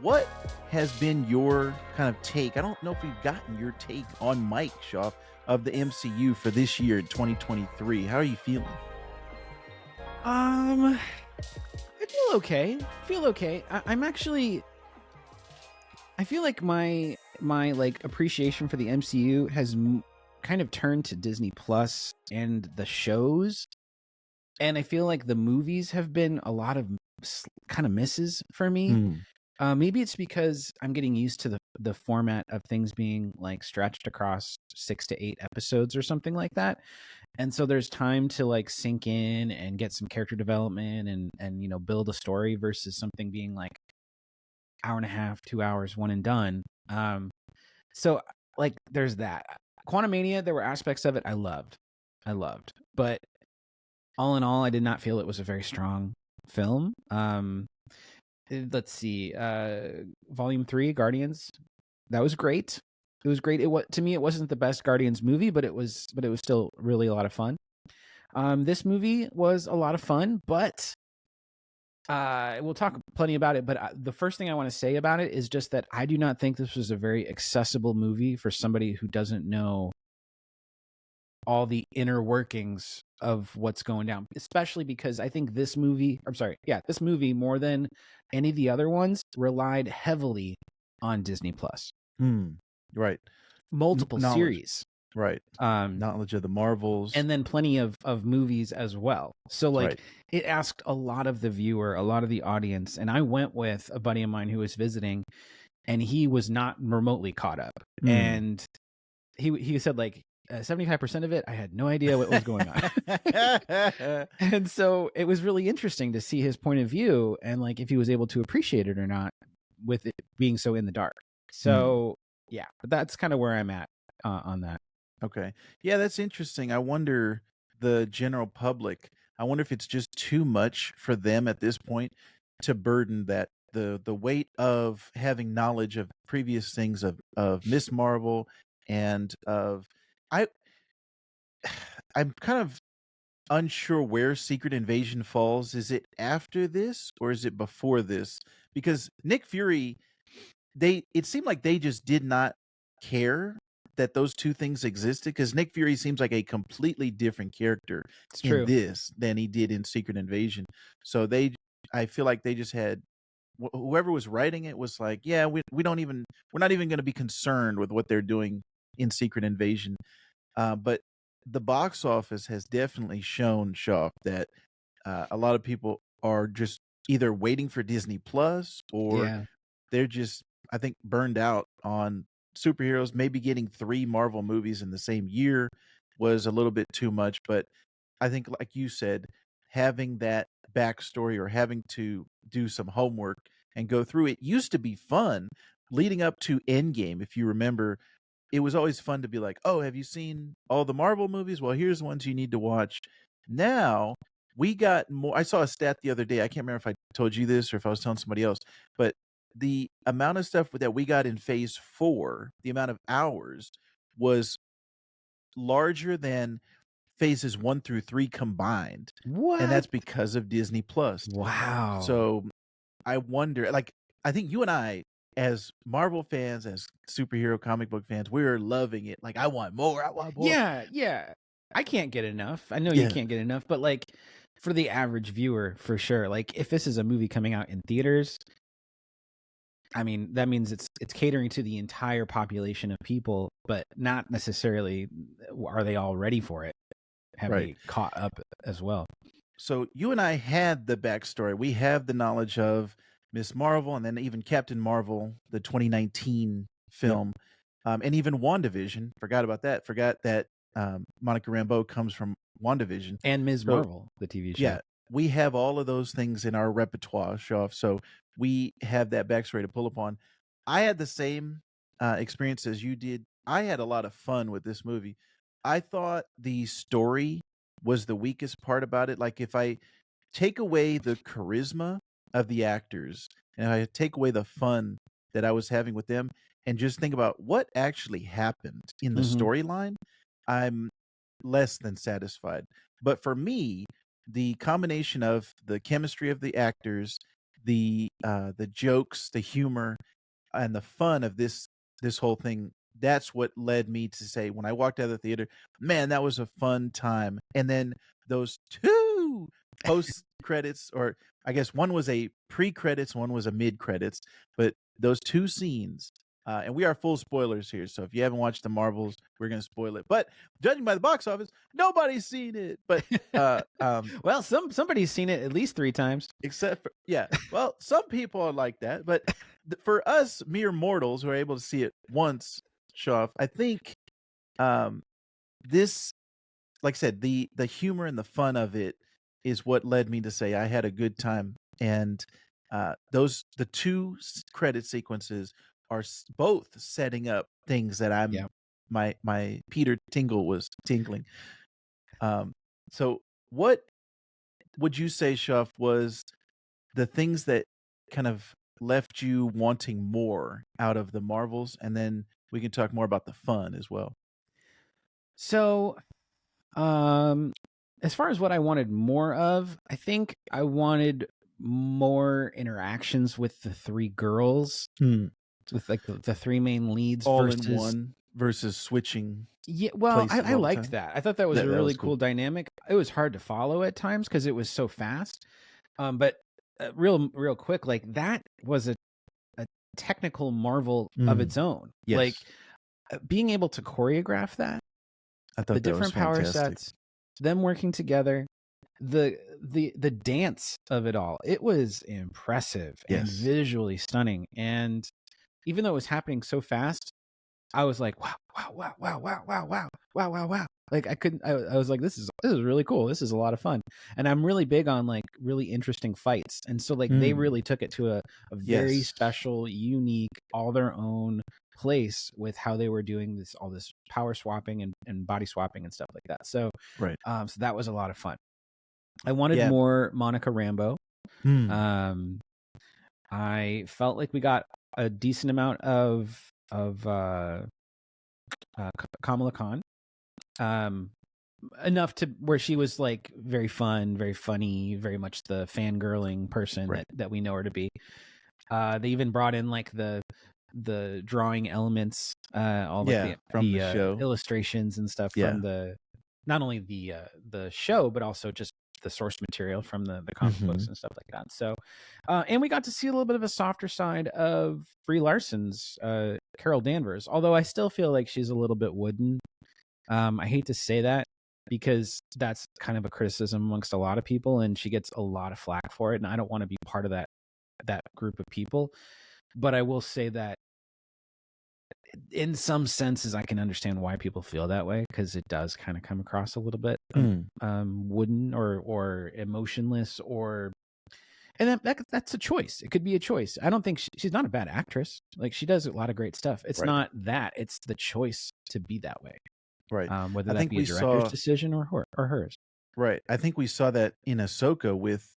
what has been your kind of take? I don't know if we've gotten your take on Mike Shaw of the MCU for this year, 2023. How are you feeling? I feel okay. I'm actually. I feel like my like appreciation for the MCU has kind of turned to Disney Plus and the shows, and I feel like the movies have been a lot of kind of misses for me. Hmm. Maybe it's because I'm getting used to the format of things being like stretched across 6 to 8 episodes or something like that. And so there's time to like sink in and get some character development and build a story versus something being like hour and a half, 2 hours, one and done. So like there's that. Quantumania, there were aspects of it I loved. But all in all, I did not feel it was a very strong film. Let's see. Volume 3, Guardians. That was great. It was great. To me, it wasn't the best Guardians movie, but it was still really a lot of fun. This movie was a lot of fun, but we'll talk plenty about it. But the first thing I want to say about it is just that I do not think this was a very accessible movie for somebody who doesn't know all the inner workings of what's going down, especially because I think this movie more than any of the other ones relied heavily on Disney Plus. Right. Multiple series. Right. Knowledge of the Marvels. And then plenty of movies as well. So like it asked a lot of the viewer, a lot of the audience. And I went with a buddy of mine who was visiting, and he was not remotely caught up. And he said like 75% of it, I had no idea what was going on. And so it was really interesting to see his point of view and like if he was able to appreciate it or not with it being so in the dark. So yeah, but that's kind of where I'm at on that. Okay. Yeah, that's interesting. I wonder, the general public, I wonder if it's just too much for them at this point to burden that the weight of having knowledge of previous things of Miss Marvel and of I I'm kind of unsure where Secret Invasion falls. Is it after this or is it before this? Because Nick Fury, it seemed like they just did not care that those two things existed, because Nick Fury seems like a completely different character in this than he did in Secret Invasion. So I feel like they just had whoever was writing it was like, yeah, we're not even going to be concerned with what they're doing in Secret Invasion. But the box office has definitely shown, Shaw, that a lot of people are just either waiting for Disney Plus or they're just, I think, burned out on superheroes. Maybe getting 3 Marvel movies in the same year was a little bit too much. But I think, like you said, having that backstory or having to do some homework and go through it used to be fun leading up to Endgame. If you remember, it was always fun to be like, oh, have you seen all the Marvel movies? Well, here's the ones you need to watch. Now we got more. I saw a stat the other day. I can't remember if I told you this or if I was telling somebody else, but the amount of stuff that we got in phase 4, the amount of hours was larger than phases 1 through 3 combined. What? And that's because of Disney Plus. Wow. So I wonder, like, I think you and I, as Marvel fans, as superhero comic book fans, we're loving it. Like, I want more. Yeah. I can't get enough. I know you can't get enough, but like for the average viewer, for sure. Like if this is a movie coming out in theaters, I mean, that means it's catering to the entire population of people, but not necessarily are they all ready for it? Have they caught up as well? So you and I had the backstory. We have the knowledge of Miss Marvel and then even Captain Marvel, the 2019 film, and even WandaVision. Forgot about that. Forgot that Monica Rambeau comes from WandaVision. And Ms. Marvel, the TV show. Yeah, we have all of those things in our repertoire, Shoff. So we have that backstory to pull upon. I had the same experience as you did. I had a lot of fun with this movie. I thought the story was the weakest part about it. Like, if I take away the charisma of the actors and I take away the fun that I was having with them and just think about what actually happened in the storyline, I'm less than satisfied. But for me, the combination of the chemistry of the actors, the jokes, the humor, and the fun of this whole thing, that's what led me to say when I walked out of the theater, "Man, that was a fun time." And then those 2 post credits, or I guess one was a pre-credits, one was a mid-credits, but those 2 scenes, and we are full spoilers here, so if you haven't watched the Marvels, we're gonna spoil it, but judging by the box office, nobody's seen it, but, Well, somebody's seen it at least 3 times. except for, yeah. Well, some people are like that, but for us mere mortals who are able to see it once, Shoff, I think um, this, like I said, the humor and the fun of it is what led me to say I had a good time. And the two credit sequences are both setting up things that Yeah. my Peter tingle was tingling. Um, so what would you say, Shuff, was the things that kind of left you wanting more out of the Marvels? And then we can talk more about the fun as well. So, um, as far as what I wanted more of, I think I wanted more interactions with the 3 girls, Hmm. with, like, the 3 main leads All in versus. one versus switching Yeah, well, places I all the liked time. that. I thought that was a That was really cool. cool dynamic. It was hard to follow at times because it was so fast. But real quick, like that was a technical marvel of Mm, its own. Like yes. being able to choreograph that, I the thought that was different power fantastic. sets, them working together, the dance of it all. It was impressive and Yes. visually stunning. And even though it was happening so fast, I was like, wow, wow, wow, wow, wow, wow, wow, wow, wow, wow. Like I couldn't. I was like, this is really cool. This is a lot of fun, and I'm really big on like really interesting fights. And so like they Mm, really took it to a very yes. special, unique, all their own place with how they were doing all this power swapping and body swapping and stuff like that. So Right. so that was a lot of fun. I wanted Yeah. more Monica Rambeau. Mm, Um, I felt like we got a decent amount of Kamala Khan. Um, enough to where she was like very fun, very funny, very much the fangirling person right. that we know her to be. They even brought in like the drawing elements, all like Yeah, from the show. illustrations and stuff Yeah. from the not only the show but also just the source material from the comic books Mhm. and stuff like that. So, and we got to see a little bit of a softer side of Brie Larson's Carol Danvers. Although I still feel like she's a little bit wooden. I hate to say that because that's kind of a criticism amongst a lot of people, and she gets a lot of flack for it. And I don't want to be part of that group of people. But I will say that in some senses, I can understand why people feel that way because it does kind of come across a little bit Mm, wooden or emotionless or. And that's a choice. It could be a choice. I don't think she's not a bad actress. Like she does a lot of great stuff. It's right. not that. It's the choice to be that way. Right. Whether I that think be a we director's saw decision or hers. right. I think we saw that in Ahsoka with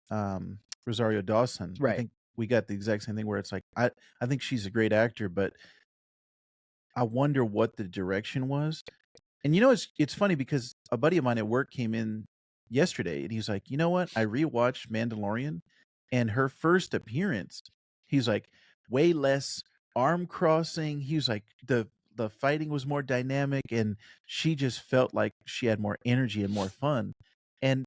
Rosario Dawson. I Right. think we got the exact same thing where it's like I think she's a great actor, but I wonder what the direction was. And it's funny because a buddy of mine at work came in yesterday and he's like, "You know what? I rewatched Mandalorian and her first appearance, he's like way less arm crossing. He was like the fighting was more dynamic and she just felt like she had more energy and more fun." And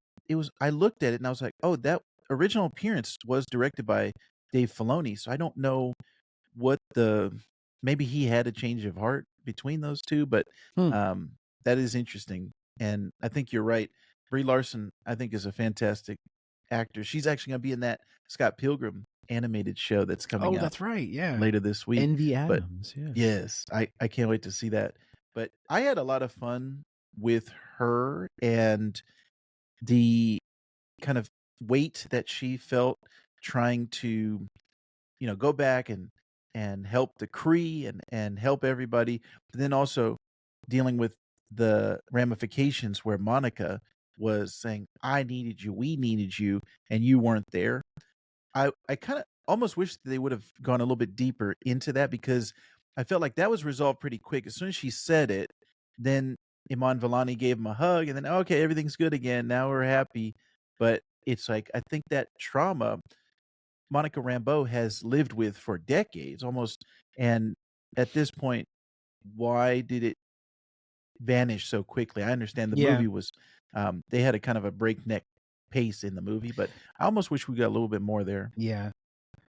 I looked at it and I was like, "Oh, that original appearance was directed by Dave Filoni." So I don't know what the maybe he had a change of heart between those 2, but, Hmm. um, that is interesting, and I think you're right. Brie Larson, I think, is a fantastic actor. She's actually gonna be in that Scott Pilgrim animated show that's coming Oh, out that's right. Yeah. later this week, Envy but Adams. Yeah. yes, I can't wait to see that, but I had a lot of fun with her and the kind of weight that she felt trying to go back and help the Kree and help everybody, but then also dealing with the ramifications where Monica was saying, "I needed you, we needed you, and you weren't there." I kind of almost wish they would have gone a little bit deeper into that because I felt like that was resolved pretty quick. As soon as she said it, then Iman Vellani gave him a hug, and then okay, everything's good again. Now we're happy. But it's like I think that trauma Monica Rambeau has lived with for decades, almost, and at this point, why did it vanish so quickly? I understand the Yeah, movie was, they had a kind of a breakneck pace in the movie, but I almost wish we got a little bit more there. yeah.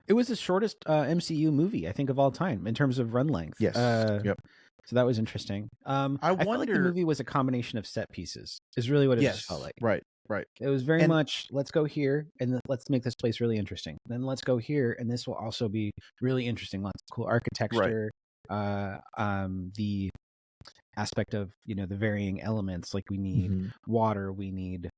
It was the shortest MCU movie I think of all time in terms of run length. Yes. Yep. So that was interesting. I I felt like the wonder. movie was a combination of set pieces. Is really what it just felt Yes. like. Right. Right. It was very And much let's go here and let's make this place really interesting. Then let's go here and this will also be really interesting. Lots of cool right. architecture. The aspect of the varying elements, like we need Mhm. water, we need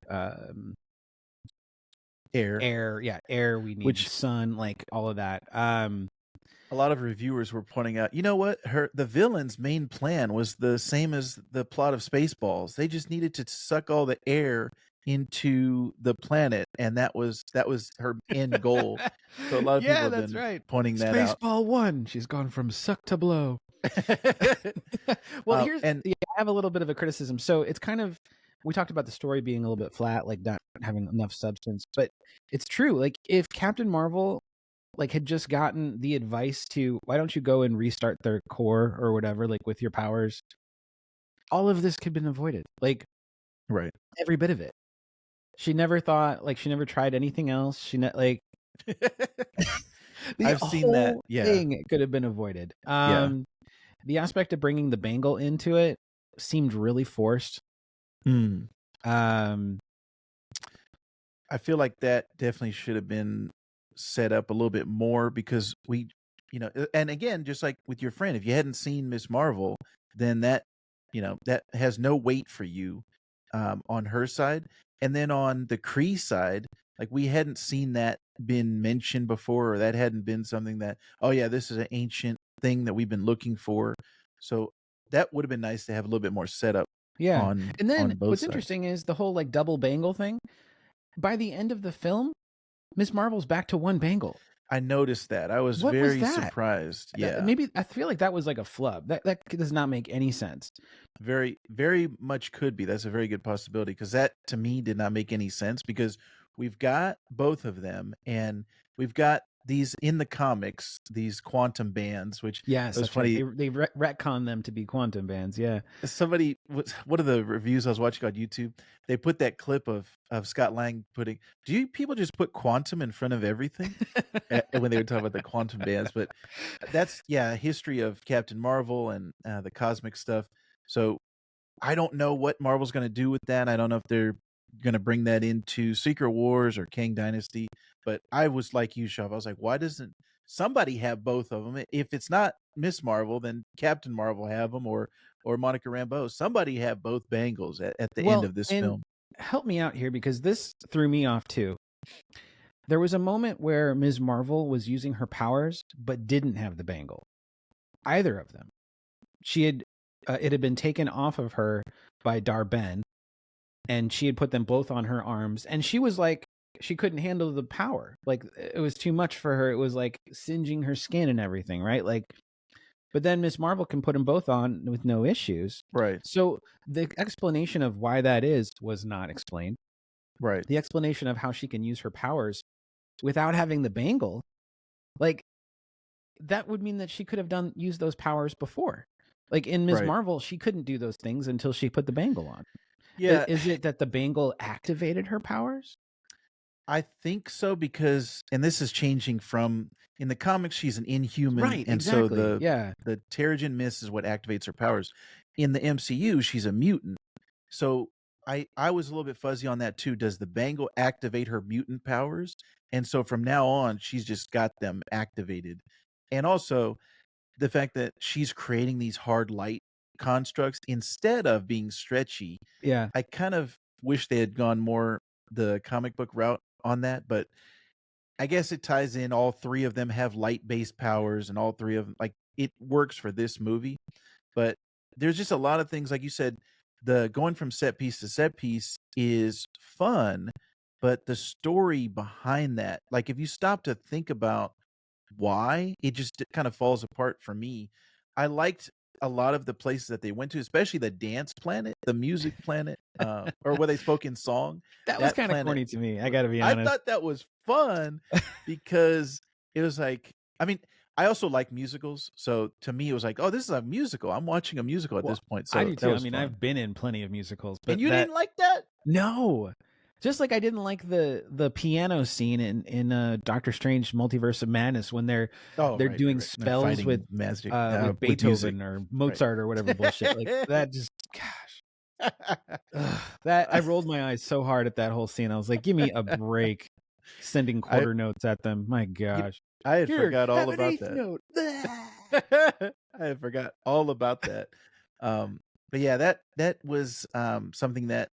Air, air, yeah, air, we need which sun, like all of that. a lot of reviewers were pointing out, you know what? The villain's main plan was the same as the plot of Spaceballs. They just needed to suck all the air into the planet, and that was her end goal. So a lot of people Yeah, have that's been right. pointing that out. Spaceball 1, she's gone from suck to blow. Well, here's And yeah, I have a little bit of a criticism. So it's kind of we talked about the story being a little bit flat, like not having enough substance, but it's true. Like if Captain Marvel like had just gotten the advice to why don't you go and restart their core or whatever, like with your powers, all of this could have been avoided. Like right. every bit of it. She never thought, like she never tried anything else. Like the I've seen that. whole Yeah. thing could have been avoided. Yeah. The aspect of bringing the bangle into it seemed really forced. Mm. Um, I feel like that definitely should have been set up a little bit more because and again, just like with your friend, if you hadn't seen Miss Marvel, then that has no weight for you on her side. And then on the Kree side, like we hadn't seen that been mentioned before, or that hadn't been something that, oh yeah, this is an ancient thing that we've been looking for. So that would have been nice to have a little bit more setup yeah. And then on both what's sides. interesting is the whole like double bangle thing. By the end of the film, Miss Marvel's back to one bangle. I noticed that. I was What was very that? surprised. Yeah. Maybe I feel like that was like a flub. That does not make any sense. Very, very much could be. That's a very good possibility because that to me did not make any sense because we've got both of them and we've got these in the comics, these quantum bands, which Yes, it was that's right. funny. They retcon them to be quantum bands. Yeah. Somebody was one of the reviews I was watching on YouTube. They put that clip of Scott Lang putting, do you people just put quantum in front of everything? When they were talking about the quantum bands, but that's yeah, history of Captain Marvel and the cosmic stuff. So I don't know what Marvel's going to do with that. I don't know if they're going to bring that into Secret Wars or Kang Dynasty. But I was like you, Shav. I was like, why doesn't somebody have both of them? If it's not Miss Marvel, then Captain Marvel have them, or Monica Rambeau. Somebody have both bangles at the end Well, of this and film. help me out here because this threw me off too. There was a moment where Ms. Marvel was using her powers but didn't have the bangle. Either of them. She had it had been taken off of her by Dar-Ben, and she had put them both on her arms, and she was like she couldn't handle the power. Like it was too much for her. It was like singeing her skin and everything, right? Like but then Miss Marvel can put them both on with no issues. Right, So the explanation of why that is was not explained. right, The explanation of how she can use her powers without having the bangle, like that would mean that she could have used those powers before. Like in Ms. right. Marvel, she couldn't do those things until she put the bangle on. Yeah, Is it that the bangle activated her powers? I think so because and this is changing from in the comics she's an inhuman Right, and so exactly. the Yeah. the Terrigen Mist is what activates her powers. In the MCU she's a mutant. So I was a little bit fuzzy on that too. Does the bangle activate her mutant powers? And so from now on she's just got them activated. And also the fact that she's creating these hard light constructs instead of being stretchy. Yeah. I kind of wish they had gone more the comic book route on that, but I guess it ties in all three of them have light-based powers and all three of them like it works for this movie, but there's just a lot of things like you said, the going from set piece to set piece is fun, but the story behind that, like if you stop to think about why, it just kind of falls apart for me. I liked a lot of the places that they went to, especially the dance planet, the music planet, or where they spoke in song, That was that kind of planet corny to me. I was got to be I honest. thought that was fun because it was like I mean, I also like musicals, so to me, it was like, "Oh, this is a musical. I'm watching a musical at Well, this point," I so do that too. I was mean, fun. I've been in plenty of musicals, And but you that didn't like that? no. Just like I didn't like the piano scene in Doctor Strange Multiverse of Madness when Oh, they're right, right, doing right. They're spells fighting magic, with with music. Beethoven or Right. Mozart or whatever bullshit. Like that just gosh. Ugh, that I rolled my eyes so hard at that whole scene. I was like, "Give me a break." Sending I quarter notes at them. My you gosh. I had Here, forgot all have an about eighth that. note. I had forgot all about that. But yeah, that was, something that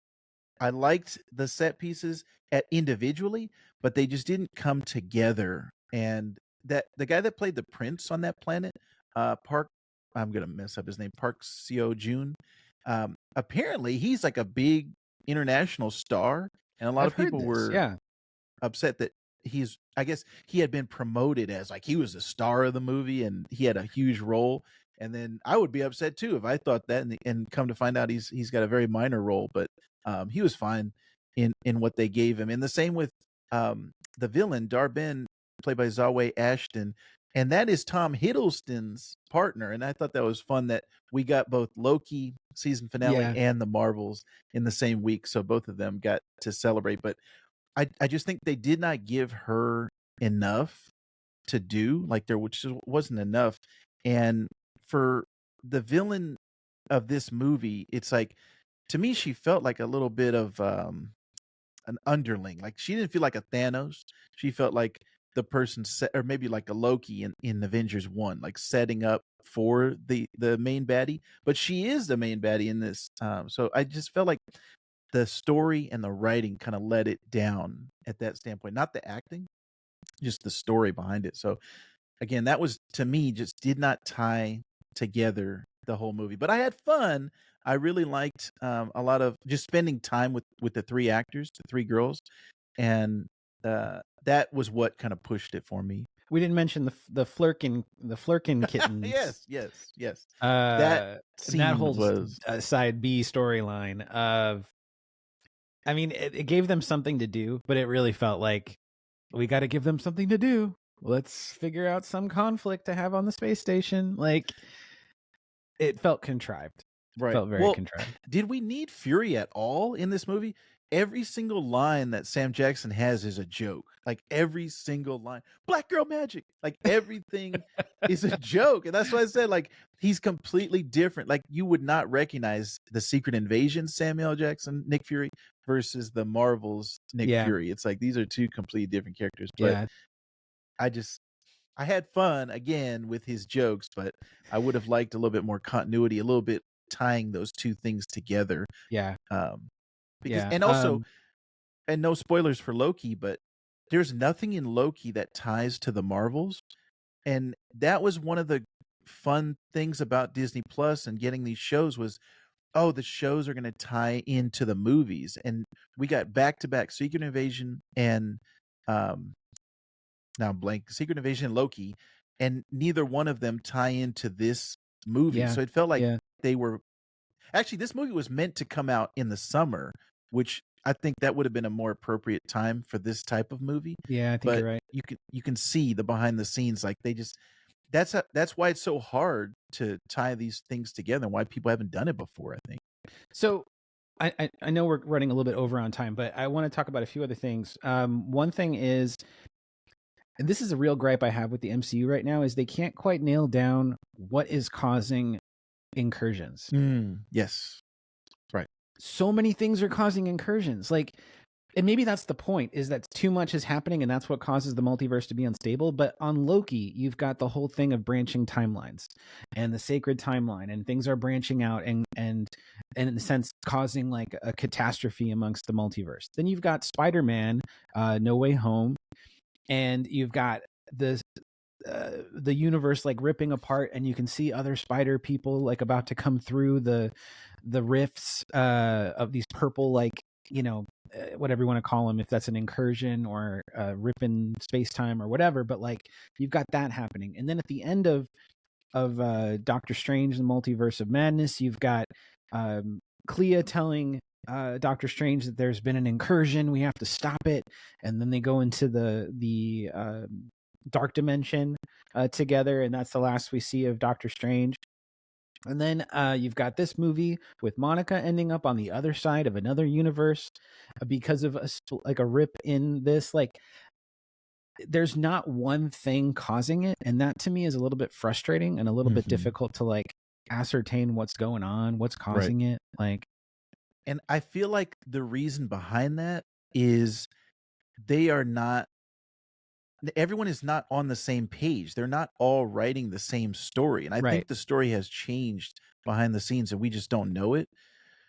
I liked the set pieces at individually, but they just didn't come together, and that the guy that played the prince on that planet, Park I'm gonna mess up his name, Park Seo-joon, apparently, he's like a big international star, and a lot I've of heard people this. were Yeah. upset that he's I guess he had been promoted as like he was the star of the movie and he had a huge role. And then I would be upset too if I thought that and come to find out he's got a very minor role, but he was fine in what they gave him. And the same with the villain, Darben, played by Zawe Ashton. And that is Tom Hiddleston's partner. And I thought that was fun that we got both Loki season finale Yeah. and the Marvels in the same week. So both of them got to celebrate. But I just think they did not give her enough to do, like, there which just wasn't enough, and for the villain of this movie, it's like, to me, she felt like a little bit of, an underling, like, she didn't feel like a Thanos, she felt like the person set or maybe like a Loki in Avengers 1, like, setting up for the main baddie, but she is the main baddie in this, so I just felt like the story and the writing kinda let it down at that standpoint, not the acting, just the story behind it, so, again, that was to me, just did not tie together the whole movie, but I had fun. I really liked, a lot of just spending time with the 3 actors, the 3 girls, and, that was what kinda pushed it for me. We didn't mention the Flurkin kittens. Yes, yes, yes. That And that scene whole was side B storyline of I mean, it gave them something to do, but it really felt like we got to give them something to do. Let's figure out some conflict to have on the space station. Like it felt contrived. right. Felt very Well, contrived. did we need Fury at all in this movie? Every single line that Sam Jackson has is a joke. Like every single line. Black girl magic. Like everything is a joke. And that's why I said like he's completely different. Like you would not recognize the Secret Invasion Samuel L. Jackson, Nick Fury versus the Marvels Nick Yeah. Fury. It's like these are two completely different characters. But Yeah. I just I had fun again with his jokes, but I would have liked a little bit more continuity, a little bit tying those two things together. Yeah. Um, because Yeah. and also, and no spoilers for Loki, but there's nothing in Loki that ties to the Marvels. And that was one of the fun things about Disney Plus and getting these shows was, oh, the shows are going to tie into the movies. And we got back to back Secret Invasion and um now I'm blank Secret Invasion and Loki, and neither one of them tie into this movie. Yeah. So it felt like Yeah. they were actually this movie was meant to come out in the summer, which I think that would have been a more appropriate time for this type of movie. Yeah. I think But you're right. you can see the behind the scenes, like they just that's why it's so hard to tie these things together and why people haven't done it before, I think. So I know we're running a little bit over on time, but I want to talk about a few other things. One thing is, and this is a real gripe I have with the MCU right now, is they can't quite nail down what is causing incursions. Yes. Right. So many things are causing incursions. Like, and maybe that's the point, is that too much is happening and that's what causes the multiverse to be unstable. But on Loki, you've got the whole thing of branching timelines and the sacred timeline, and things are branching out and in a sense causing like a catastrophe amongst the multiverse. Then you've got Spider-Man, No Way Home, and you've got the universe like ripping apart, and you can see other spider people like about to come through the rifts of these purple, like, whatever you want to call them, if that's an incursion or ripping space time or whatever. But like you've got that happening, and then at the end of Doctor Strange and the Multiverse of Madness. You've got Clea telling Doctor Strange that there's been an incursion, we have to stop it, and then they go into the dark dimension together, and that's the last we see of Doctor Strange. And then you've got this movie with Monica ending up on the other side of another universe because of a rip in this. Like, there's not one thing causing it, and that to me is a little bit frustrating and a little bit difficult to like ascertain what's going on, what's causing it. Like, and I feel like the reason behind that is they are not everyone is not on the same page. They're not all writing the same story. And I right. think the story has changed behind the scenes and we just don't know it.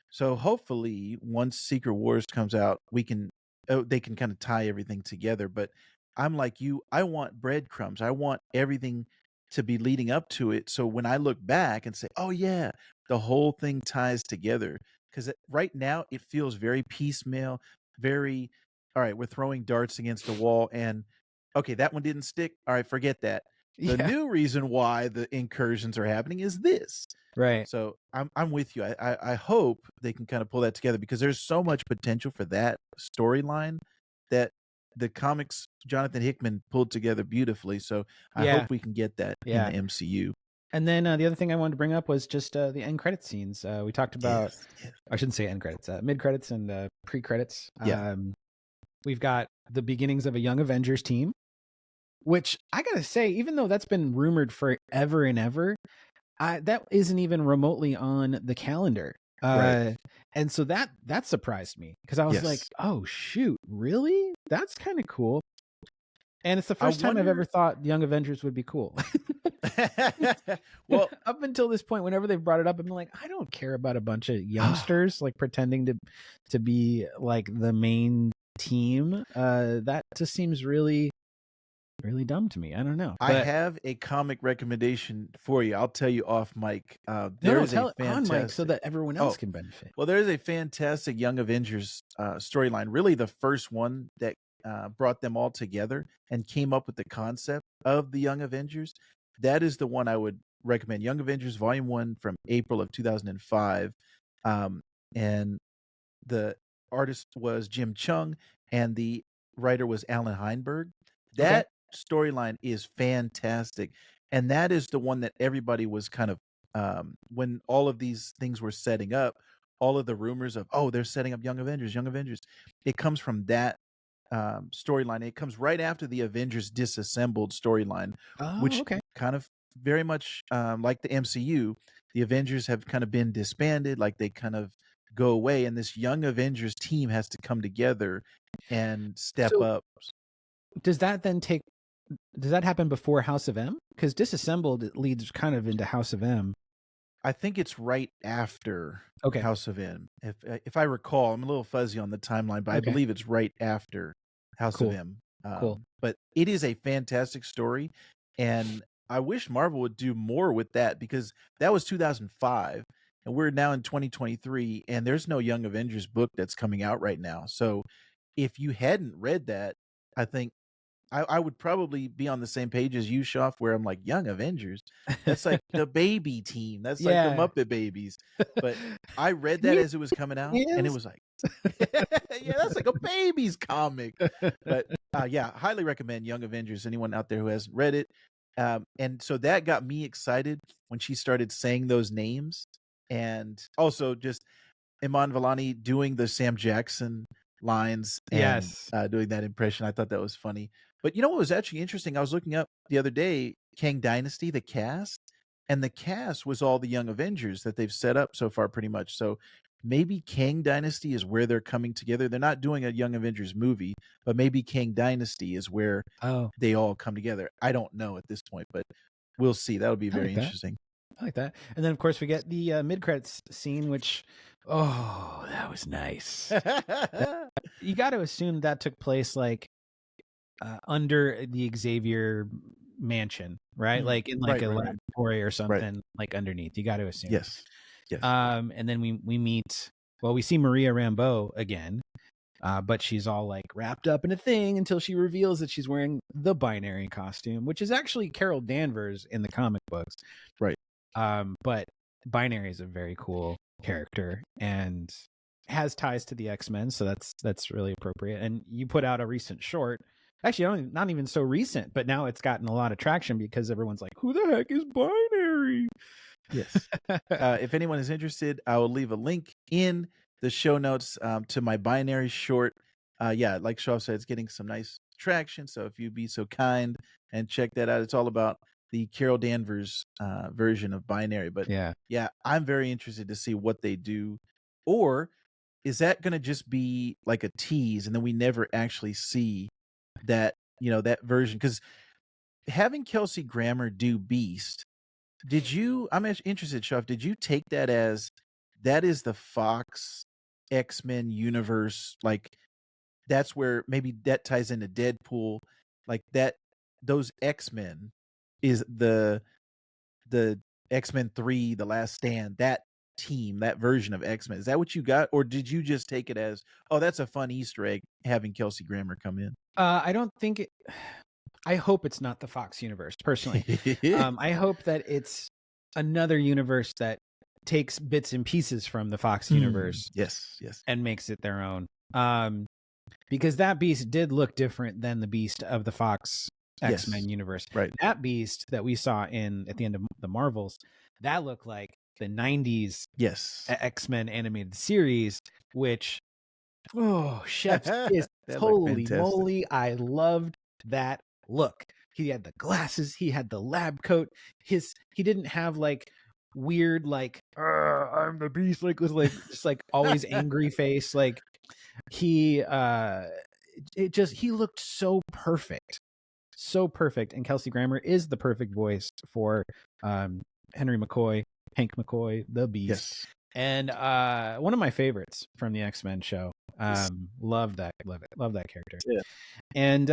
So hopefully once Secret Wars comes out, they can kind of tie everything together. But I'm like you, I want breadcrumbs. I want everything to be leading up to it. So when I look back and say, oh yeah, the whole thing ties together. Because right now it feels very piecemeal, very, all right, we're throwing darts against the wall and okay, that one didn't stick. All right, forget that. The Yeah. new reason why the incursions are happening is this. Right. So I'm with you. I hope they can kind of pull that together because there's so much potential for that storyline that the comics Jonathan Hickman pulled together beautifully. So I Yeah. hope we can get that in Yeah. the MCU. And then the other thing I wanted to bring up was just the end credit scenes. We talked about, Yes. Yes. I shouldn't say end credits, mid credits and pre credits. Yeah. We've got the beginnings of a Young Avengers team, which I gotta say, even though that's been rumored forever and ever, that isn't even remotely on the calendar. Right. And so that surprised me because I was like, Yes. oh shoot, really? That's kind of cool. And it's the I first time I've ever wonder. thought Young Avengers would be cool. Well, Up until this point, whenever they've brought it up, I'm like, I don't care about a bunch of youngsters like pretending to be like the main team. That just seems really, really dumb to me. I don't know. I But have a comic recommendation for you. I'll tell you off mic. There no, is a tell it on Mike so fantastic. that everyone else Oh, can benefit. well, there is a fantastic Young Avengers storyline. Really, the first one that brought them all together and came up with the concept of the Young Avengers. That is the one I would recommend. Young Avengers Volume One from April of 2005, and the artist was Jim Chung, and the writer was Alan Heinberg. Okay. That storyline is fantastic, and that is the one that everybody was kind of when all of these things were setting up, all of the rumors of they're setting up Young Avengers, Young Avengers. It comes from that storyline. It comes right after the Avengers disassembled storyline, Oh, which okay. kind of very much like the MCU. The Avengers have kind of been disbanded, like they kind of go away, and this Young Avengers team has to come together and step So up. does that then does that happen before House of M? Because disassembled it leads kind of into House of M. I think it's right after Okay. House of M. If I recall, I'm a little fuzzy on the timeline, but I Okay. believe it's right after House of Cool. M. Cool. But it is a fantastic story, and I wish Marvel would do more with that because that was 2005, and we're now in 2023, and there's no Young Avengers book that's coming out right now. So if you hadn't read that, I think I would probably be on the same page as you, Shoff, where I'm like, Young Avengers. That's like the baby team. That's like the Yeah. Muppet Babies. But I read that Me as it was coming out, and it is. was like, yeah, that's like a baby's comic. But yeah, highly recommend Young Avengers. Anyone out there who hasn't read it. And so that got me excited when she started saying those names. And also just Iman Vellani doing the Sam Jackson lines and Yes. doing that impression. I thought that was funny. But you know what was actually interesting? I was looking up the other day Kang Dynasty, the cast, and the cast was all the Young Avengers that they've set up so far, pretty much. So maybe Kang Dynasty is where they're coming together. They're not doing a Young Avengers movie, but maybe Kang Dynasty is where Oh, they all come together. I don't know at this point, but we'll see. That'll be I very like that. interesting. I like that. And then of course we get the mid credits scene, which that was nice. You got to assume that took place like under the Xavier mansion, right? Mhm. Like in like Right, a right, right. laboratory or something, like underneath. You got to assume. Yes. Yes. And then we meet. Well, we see Maria Rambeau again, but she's all like wrapped up in a thing until she reveals that she's wearing the binary costume, which is actually Carol Danvers in the comic books. Right. But binary is a very cool character and has ties to the X-Men, so that's really appropriate. And you put out a recent short, actually not even so recent, but now it's gotten a lot of traction because everyone's like, who the heck is binary? Yes. If anyone is interested, I will leave a link in the show notes to my binary short. Yeah, like Shaw said, it's getting some nice traction. So if you'd be so kind and check that out, it's all about the Carol Danvers version of binary. But yeah, I'm very interested to see what they do. Or is that going to just be like a tease and then we never actually see that, that version? Because having Kelsey Grammer do Beast, I'm interested, Shuff, did you take that as that is the Fox X-Men universe? Like that's where maybe that ties into Deadpool, like that, those X-Men is the X-Men 3, The Last Stand, that team, that version of X-Men. Is that what you got? Or did you just take it as, oh, that's a fun Easter egg having Kelsey Grammer come in? I don't think it, I hope it's not the Fox universe, personally. I hope that it's another universe that takes bits and pieces from the Fox universe. Yes. And makes it their own. Because that Beast did look different than the Beast of the Fox X-Men universe. Right. That Beast that we saw at the end of the Marvels, that looked like the 90s X-Men animated series, which, chef's kiss. Holy moly, I loved that look. He had the glasses, he had the lab coat, he didn't have like weird like I'm the Beast, like was like just like always angry face. Like he looked so perfect, and Kelsey Grammer is the perfect voice for Hank McCoy, the Beast. And one of my favorites from the X-Men show. Love that character. And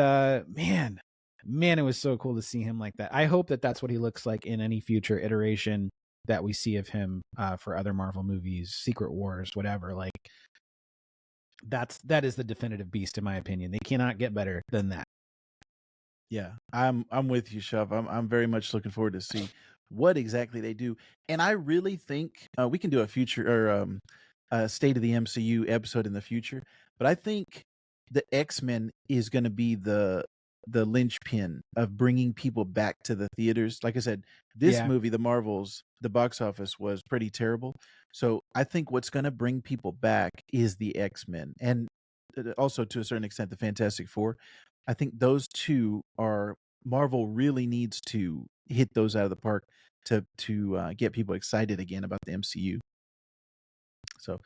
man, it was so cool to see him like that. I hope that that's what he looks like in any future iteration that we see of him for other Marvel movies, Secret Wars, whatever. Like that is the definitive Beast, in my opinion. They cannot get better than that. Yeah, I'm with you, Shove. I'm very much looking forward to see what exactly they do, and I really think we can do a future or state of the MCU episode in the future. But I think the X-Men is going to be the linchpin of bringing people back to the theaters. Like I said, this movie, The Marvels, the box office was pretty terrible. So I think what's going to bring people back is the X-Men, and also to a certain extent the Fantastic Four. I think those two are Marvel really needs to hit those out of the park to get people excited again about the MCU. So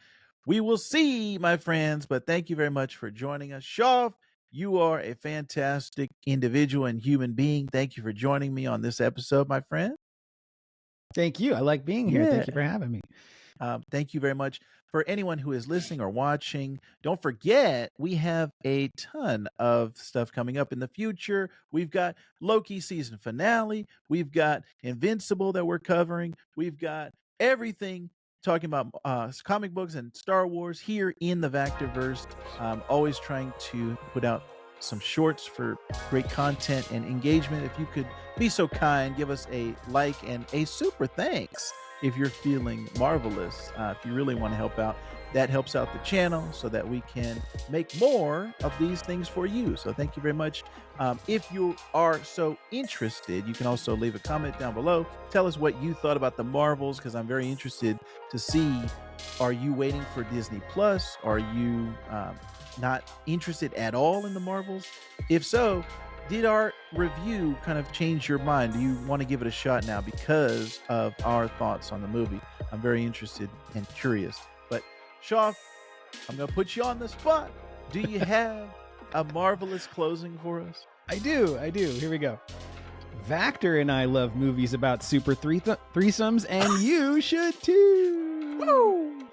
we will see, my friends. But thank you very much for joining us, Shaw. You are a fantastic individual and human being. Thank you for joining me on this episode, my friend. Thank you. I like being here. Thank you for having me. Thank you very much. For anyone who is listening or watching, don't forget we have a ton of stuff coming up in the future. We've got Loki season finale. We've got Invincible that we're covering. We've got everything talking about comic books and Star Wars here in the Vactor-Verse. Always trying to put out some shorts for great content and engagement. If you could be so kind, give us a like and a super thanks if you're feeling marvelous. If you really want to help out, that helps out the channel so that we can make more of these things for you. So thank you very much. If you are so interested, you can also leave a comment down below. Tell us what you thought about the Marvels, because I'm very interested to see, are you waiting for Disney Plus? Are you not interested at all in the Marvels? If so, did our review kind of change your mind? Do you want to give it a shot now because of our thoughts on the movie? I'm very interested and curious. But Shaw, I'm going to put you on the spot. Do you have a marvelous closing for us? I do. Here we go. Vactor and I love movies about super threesomes, and you should too. Woo!